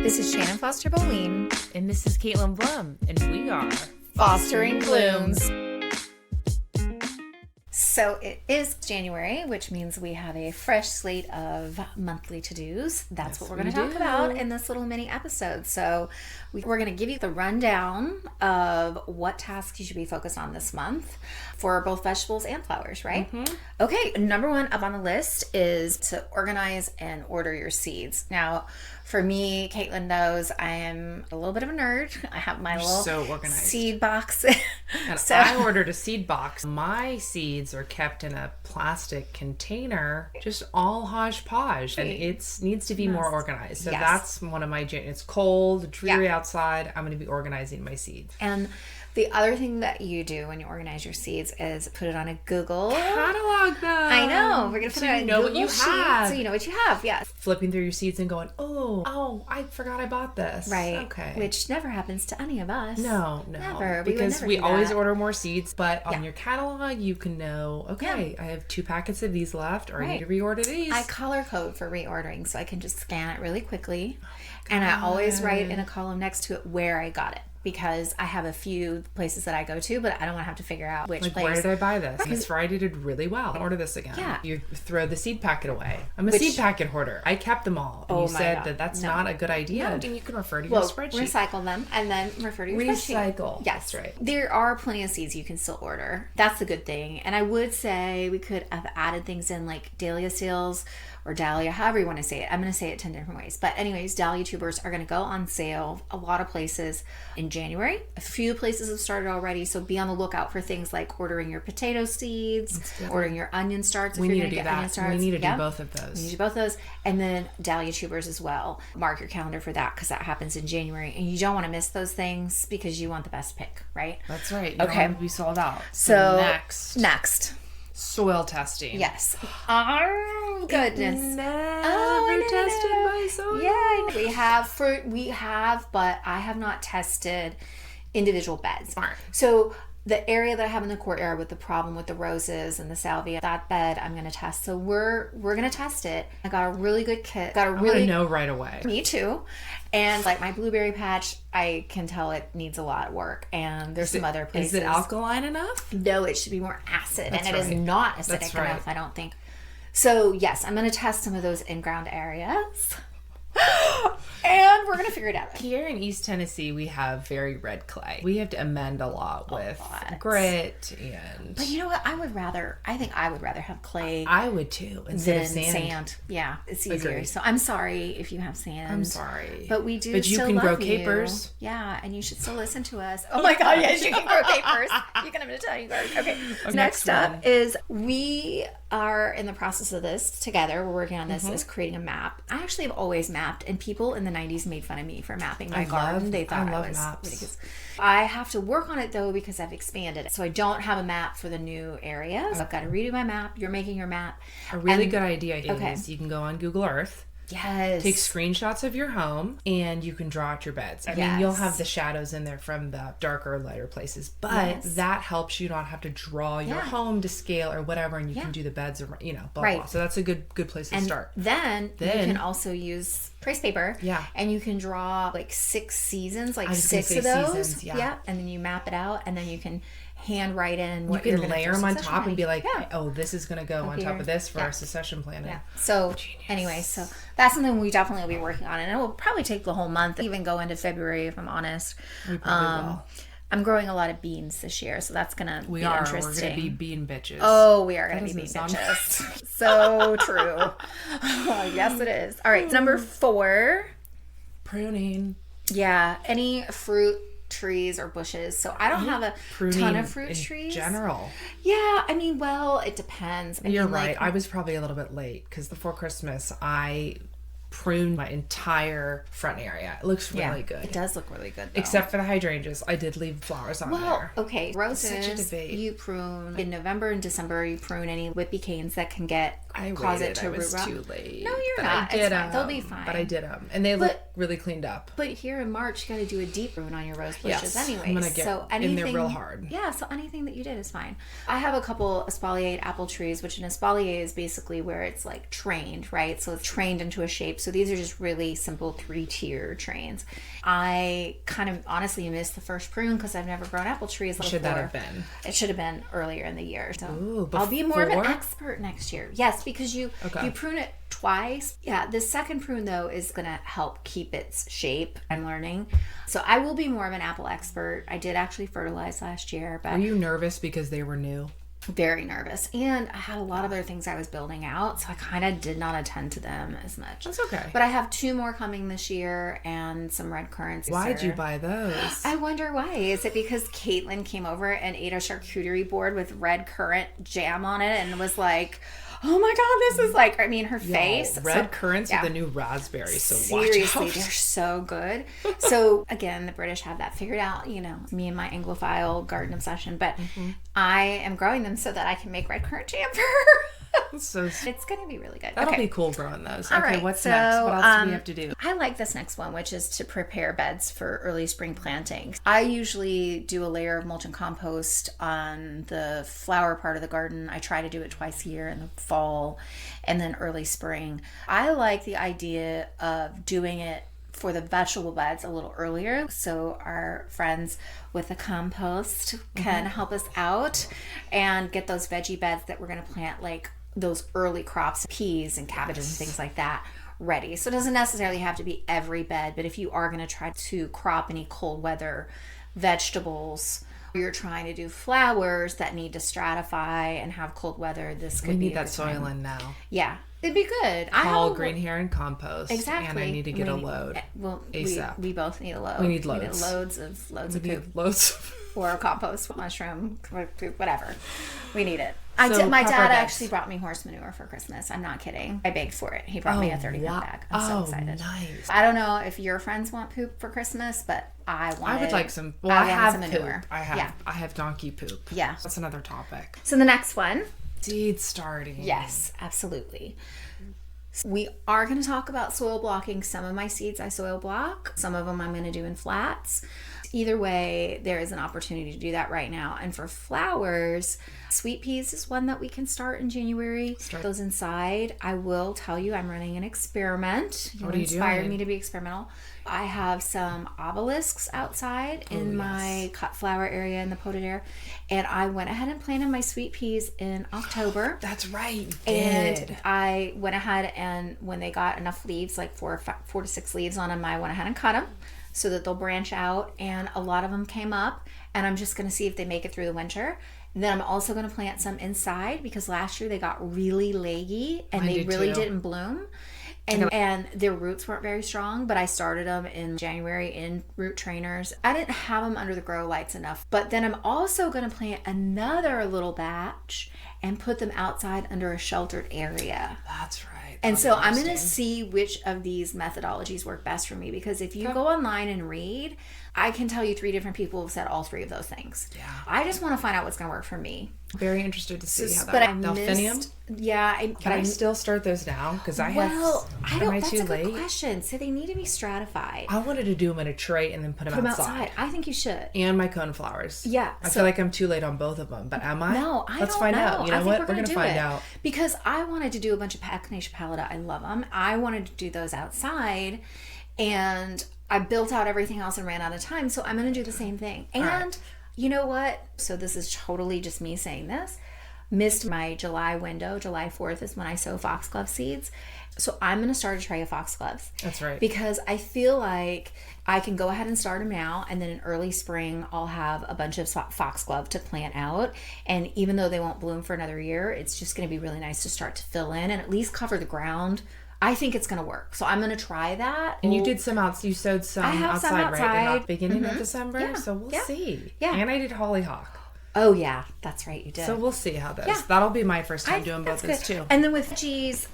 This is Shannon Foster Boleen. And this is Caitlyn Blum, and we are Fostering Blooms. So it is January, which means we have a fresh slate of monthly to-dos. That's what we're going to talk about in this little mini episode. So we're going to give you the rundown of what tasks you should be focused on this month for both vegetables and flowers, right? Mm-hmm. Okay, number one up on the list is to organize and order your seeds. Now, for me, Caitlyn knows I am a little bit of a nerd. I have my little seed box. And so I ordered a seed box. My seeds are kept in a plastic container, just all hodgepodge, and it needs to be more organized. So that's one of my, it's cold, dreary outside. I'm going to be organizing my seeds. And the other thing that you do when you organize your seeds is put it on a Google catalog them. I know. We're going to put it on a Google sheet so you know what you have. Yeah. Flipping through your seeds and going, oh, I forgot I bought this. Right. Okay. Which never happens to any of us. No. Never. Because we always order more seeds, but on your catalog, you can know, I have 2 packets of these left, or I need to reorder these. I color code for reordering, so I can just scan it really quickly. And I always write in a column next to it where I got it. Because I have a few places that I go to, but I don't want to have to figure out which place. Where did I buy this? This variety did really well. Order this again. Yeah. You throw the seed packet away. I'm a seed packet hoarder. I kept them all. And you said that that's not a good idea. No. And you can refer to your spreadsheet. Recycle them and then refer to your spreadsheet. Recycle. Yes. That's right. There are plenty of seeds you can still order. That's the good thing. And I would say we could have added things in like dahlia seals or dahlia, however you want to say it. I'm going to say it 10 different ways. But anyways, dahlia tubers are going to go on sale a lot of places in January. A few places have started already, so be on the lookout for things like ordering your potato seeds, ordering your onion starts if you're going to get onion starts. We need to do both of those. We need to do both of those. And then dahlia tubers as well. Mark your calendar for that because that happens in January. And you don't want to miss those things because you want the best pick, right? That's right. You don't want to be sold out. So next. Soil testing. Yes. Oh, goodness. Never tested my soil. Yeah. We have fruit. But I have not tested individual beds. Smart. So the area that I have in the courtyard with the problem with the roses and the salvia, that bed I'm going to test. So we're going to test it. I got a really good kit. I want to know right away. Me too. And like my blueberry patch, I can tell it needs a lot of work. And there's some other places. Is it alkaline enough? No, it should be more acid. And it is not acidic enough, I don't think. So yes, I'm going to test some of those in-ground areas. And we're going to figure it out. Here in East Tennessee, we have very red clay. We have to amend a lot with grit and... But you know what? I think I would rather have clay. I would too, instead of sand. Yeah, it's easier. Agreed. So I'm sorry if you have sand. I'm sorry. But we do But you still can love grow capers. Yeah, and you should still listen to us. Oh my God, yes, you can grow capers. I'm going to tell you guys. Okay, next up is we are in the process of this together. We're working on this as creating a map. I actually have always mapped, and people in the 90s made fun of me for mapping my garden. They thought I was ridiculous. I have to work on it though because I've expanded it. So I don't have a map for the new areas. I've got to redo my map. You're making your map. A really good idea is you can go on Google Earth. Yes. Take screenshots of your home and you can draw out your beds. I mean, you'll have the shadows in there from the darker, lighter places, but that helps you not have to draw your home to scale or whatever, and you can do the beds, or, blah, blah. So that's a good place to start. Then you can also use trace paper. Yeah. And you can draw like 6 seasons, like 6 of those. Seasons, yeah. And then you map it out, and then you can hand write in what you're going to layer them on top and be like, this is going to go on top of this for our succession planning. Yeah. So anyway, so that's something we definitely will be working on, and it will probably take the whole month, even go into February if I'm honest. We probably will. I'm growing a lot of beans this year, so that's going to be interesting. We're going to be bean bitches. Oh, we are going to be bean bitches. So true. Yes, it is. All right, number 4. Pruning. Yeah, any fruit trees or bushes. So I don't have a ton of fruit trees. General. Yeah, I mean, well, it depends. You're right. I was probably a little bit late because before Christmas, I pruned my entire front area. It looks really good. It does look really good, though. Except for the hydrangeas. I did leave flowers on there. Okay. Roses, such a debate. You prune in November and December. You prune any whippy canes that can get cause it to root rot. Too late. No, you're but not. I did It's fine. They'll be fine. But I did them, and they look really cleaned up. But here in March, you got to do a deep prune on your rose bushes anyway. I'm gonna get in there real hard. Yeah, so anything that you did is fine. I have a couple espaliered apple trees, which an espalier is basically where it's like trained, right? So it's trained into a shape. So these are just really simple 3-tier trains. I kind of honestly missed the first prune because I've never grown apple trees before. Should that have been? It should have been earlier in the year. So Ooh, I'll be more of an expert next year. Yes, because you prune it twice. Yeah, the second prune though is going to help keep its shape. I'm learning. So I will be more of an apple expert. I did actually fertilize last year. But were you nervous because they were new? Very nervous. And I had a lot of other things I was building out, so I kind of did not attend to them as much. That's okay. But I have 2 more coming this year and some red currants. Why'd you buy those? I wonder why. Is it because Caitlyn came over and ate a charcuterie board with red currant jam on it and was like, oh my God, this is like, I mean, her face. Red currants with the new raspberries. So seriously, watch out. they're so good. So again, the British have that figured out, you know, me and my Anglophile garden obsession. But I am growing them so that I can make red currant jam for her. So it's going to be really good. That'll be cool growing those. All okay, right, what's next? What else do we have to do? I like this next one, which is to prepare beds for early spring planting. I usually do a layer of mulch and compost on the flower part of the garden. I try to do it twice a year in the fall and then early spring. I like the idea of doing it for the vegetable beds a little earlier, so our friends with the compost can help us out and get those veggie beds that we're going to plant, like those early crops, peas and cabbages and things like that, ready. So it doesn't necessarily have to be every bed, but if you are going to try to crop any cold weather vegetables, you're trying to do flowers that need to stratify and have cold weather, this could be. We need that soil in now. Yeah. It'd be good. All green hair and compost. Exactly. And I need to get a load. Well, ASAP. We both need a load. We need loads. We need loads of poop. Loads. Or compost, mushroom, poop, whatever. We need it. So my dad actually brought me horse manure for Christmas. I'm not kidding. I begged for it. He brought me a 30-pound bag. I'm so excited. Nice. I don't know if your friends want poop for Christmas, but I would like some. Well, I have some manure. Poop. I have donkey poop. Yeah. That's another topic. So the next one. Seed starting. Yes, absolutely. We are going to talk about soil blocking. Some of my seeds I soil block. Some of them I'm going to do in flats. Either way, there is an opportunity to do that right now. And for flowers, sweet peas is one that we can start in January. Start those inside. I will tell you, I'm running an experiment. You inspired me to be experimental. I have some obelisks outside in my cut flower area in the potted air. And I went ahead and planted my sweet peas in October. That's right. And I went ahead and when they got enough leaves, like 4 to 6 leaves on them, I went ahead and cut them so that they'll branch out. And a lot of them came up. And I'm just going to see if they make it through the winter. And then I'm also going to plant some inside because last year they got really leggy and they really didn't bloom. And their roots weren't very strong, but I started them in January in root trainers. I didn't have them under the grow lights enough. But then I'm also going to plant another little batch and put them outside under a sheltered area. That's right. And so I'm going to see which of these methodologies work best for me, because if you go online and read, I can tell you 3 different people have said all 3 of those things. Yeah. I just want to find out what's going to work for me. Very interested to see how that delphinium. Can I still start those now? Because I have. Well, I don't. That's a late? good question. So they need to be stratified. I wanted to do them in a tray and then put them outside. I think you should. And my coneflowers. Yeah. I feel like I'm too late on both of them, but am I? No, I Let's don't find know. out. You know what? We're going to find out. Because I wanted to do a bunch of Echinacea pallida. I love them. I wanted to do those outside, and I built out everything else and ran out of time. So I'm going to do the same thing. And you know what? So this is totally just me saying this. Missed my July window. July 4th is when I sow foxglove seeds. So I'm going to start a tray of foxgloves. That's right. Because I feel like I can go ahead and start them now, and then in early spring I'll have a bunch of foxglove to plant out. And even though they won't bloom for another year, it's just going to be really nice to start to fill in and at least cover the ground. I think it's going to work. So I'm going to try that. And you did you sowed some outside, right? In the beginning of December? Yeah. So we'll see. Yeah. And I did hollyhock. Oh, yeah. That's right. You did. So we'll see how this. That'll be my first time doing both those too. And then with veggies,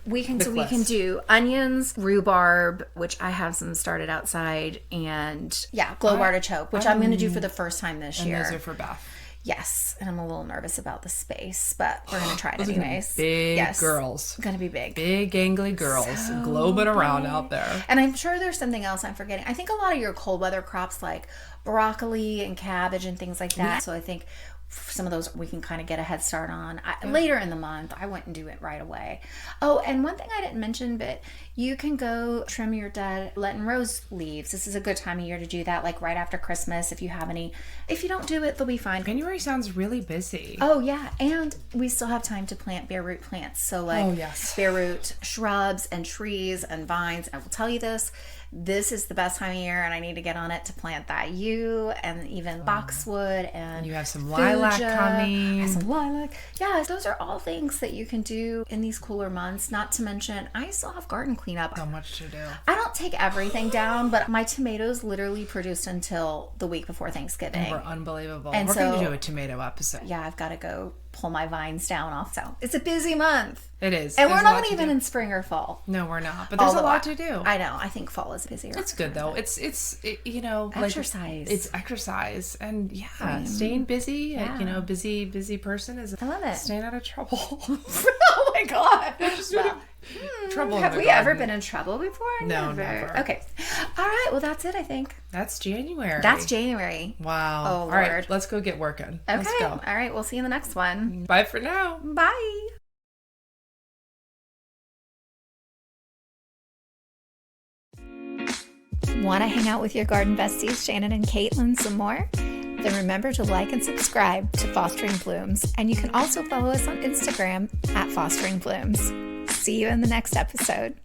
we can do onions, rhubarb, which I have some started outside, and globe artichoke, which I'm going to do for the first time this year. And those are for Beth. Yes, and I'm a little nervous about the space, but we're going to try it anyways. Big girls. Going to be big. Big, gangly girls globing around out there. And I'm sure there's something else I'm forgetting. I think a lot of your cold weather crops like broccoli and cabbage and things like that. Yeah. So I think some of those we can kind of get a head start on later in the month. I wouldn't do it right away. Oh, and one thing I didn't mention, but you can go trim your dead Lenten rose leaves. This is a good time of year to do that, like right after Christmas if you have any. If you don't do it, they'll be fine. January sounds really busy. Oh, yeah. And we still have time to plant bare root plants. So like bare root shrubs and trees and vines. I will tell you this is the best time of year, and I need to get on it to plant that yew and even boxwood and you have some lilac coming. Some lilac. Yeah, those are all things that you can do in these cooler months. Not to mention, I still have garden cleanup. So much to do. I don't take everything down, but my tomatoes literally produced until the week before Thanksgiving. They were unbelievable. And we're going to do a tomato episode. Yeah, I've got to go pull my vines down off. So it's a busy month. It is. And we're not even in spring or fall. No, we're not. But there's a lot to do. I know. I think fall is busier. It's good though. It's exercise. It's exercise. And staying busy, busy person is I love it. Staying out of trouble. Oh my God. Trouble. Have we ever been in trouble before? No, never. Okay. All right. Well, that's it, I think. That's January. Wow. Oh, Lord. All right. Let's go get working. Okay. Let's go. All right. We'll see you in the next one. Bye for now. Bye. Want to hang out with your garden besties, Shannon and Caitlyn, some more? Then remember to like and subscribe to Fostering Blooms. And you can also follow us on Instagram at Fostering Blooms. See you in the next episode.